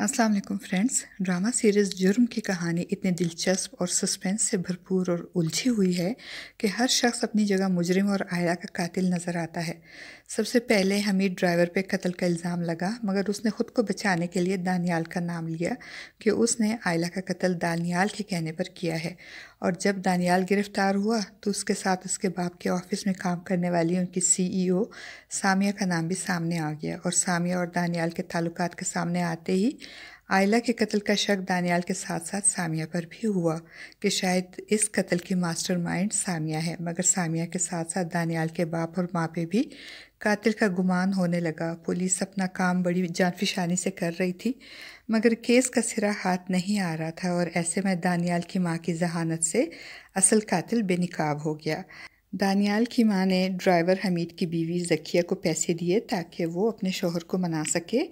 अस्सलाम वालेकुम friends. Drama series जुर्म की कहानी इतनी दिलचस्प और सस्पेंस से भरपूर और उलझी हुई है कि हर शख्स अपनी जगह मुजरिम और आयला का कातिल नज़र आता है। सबसे पहले हमीद ड्राइवर पे कत्ल का इल्ज़ाम लगा, मगर उसने ख़ुद को बचाने के लिए दानियाल का नाम लिया कि उसने आयला का कत्ल दानियाल के कहने पर किया है। और जब दानियाल गिरफ़्तार हुआ तो उसके साथ उसके बाप के ऑफ़िस में काम करने वाली उनकी CEO सामिया का नाम भी सामने आ गया। और सामिया और दानियाल के ताल्लुकात के सामने आते ही आयला के कत्ल का शक दानियाल के साथ साथ सामिया पर भी हुआ कि शायद इस कत्ल की मास्टरमाइंड सामिया है। मगर सामिया के साथ साथ दानियाल के बाप और माँ पे भी कातिल का गुमान होने लगा। पुलिस अपना काम बड़ी जानफिशानी से कर रही थी, मगर केस का सिरा हाथ नहीं आ रहा था। और ऐसे में दानियाल की माँ की जहानत से असल कातिल बेनकाब हो गया। दानियाल की माँ ने ड्राइवर हमीद की बीवी ज़किया को पैसे दिए ताकि वो अपने शोहर को मना सके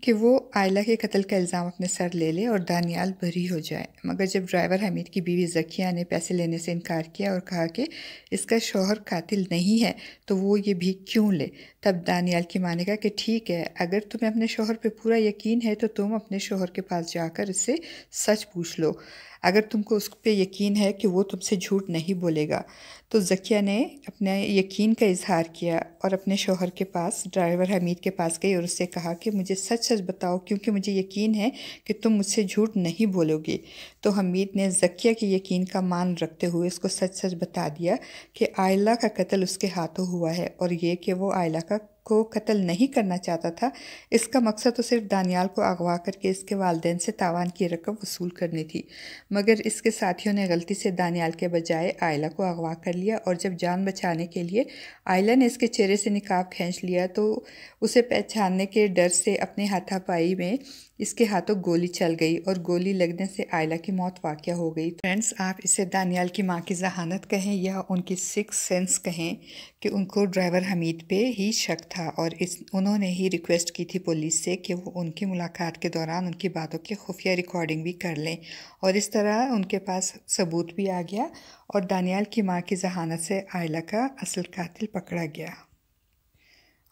कि वो आयला के कत्ल का इल्ज़ाम अपने सर ले ले और दानियाल बरी हो जाए। मगर जब ड्राइवर हमीद की बीवी ज़किया ने पैसे लेने से इनकार किया और कहा कि इसका शोहर कातिल नहीं है तो वो ये भीख क्यों ले, तब दानियाल की माँ ने कहा कि ठीक है, अगर तुम्हें अपने शोहर पे पूरा यकीन है तो तुम अपने शोहर के पास जाकर इससे सच पूछ लो। अगर तुमको उस पर यकीन है कि वो तुमसे झूठ नहीं बोलेगा। तो ज़किया ने अपने यकीन का इजहार किया और अपने शोहर के पास ड्राइवर हमीद के पास गई और उससे कहा कि मुझे सच सच बताओ, क्योंकि मुझे यकीन है कि तुम मुझसे झूठ नहीं बोलोगे। तो हमीद ने ज़किया के यकीन का मान रखते हुए उसको सच सच बता दिया कि आयला का कत्ल उसके हाथों हुआ है और ये कि वो आयला को कत्ल नहीं करना चाहता था। इसका मकसद तो सिर्फ दानियाल को अगवा करके इसके वालिदैन से तावान की रकम वसूल करनी थी। मगर इसके साथियों ने गलती से दानियाल के बजाय आयला को अगवा कर लिया और जब जान बचाने के लिए आयला ने इसके चेहरे से निकाब खींच लिया तो उसे पहचानने के डर से अपने हाथापाई में इसके हाथों गोली चल गई और गोली लगने से आयला की मौत वाक़या हो गई। फ्रेंड्स, आप इसे दानियाल की माँ की जहानत कहें या उनकी सिक्स सेंस कहें कि उनको ड्राइवर हमीद पे ही शक था और उन्होंने ही रिक्वेस्ट की थी पुलिस से कि वो उनकी मुलाकात के दौरान उनकी बातों की खुफिया रिकॉर्डिंग भी कर लें। और इस तरह उनके पास सबूत भी आ गया और दानियाल की माँ की जहानत से आयला का असल कातिल पकड़ा गया।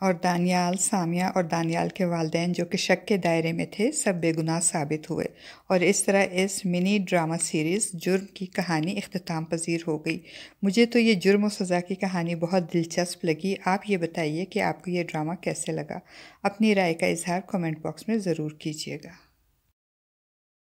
और दानियाल, सामिया और दानियाल के वालिदैन जो कि शक के दायरे में थे, सब बेगुनाह साबित हुए। और इस तरह इस मिनी ड्रामा सीरीज़ जुर्म की कहानी इख्तिताम पजीर हो गई। मुझे तो ये जुर्म और सज़ा की कहानी बहुत दिलचस्प लगी। आप ये बताइए कि आपको ये ड्रामा कैसे लगा। अपनी राय का इजहार कमेंट बॉक्स में ज़रूर कीजिएगा।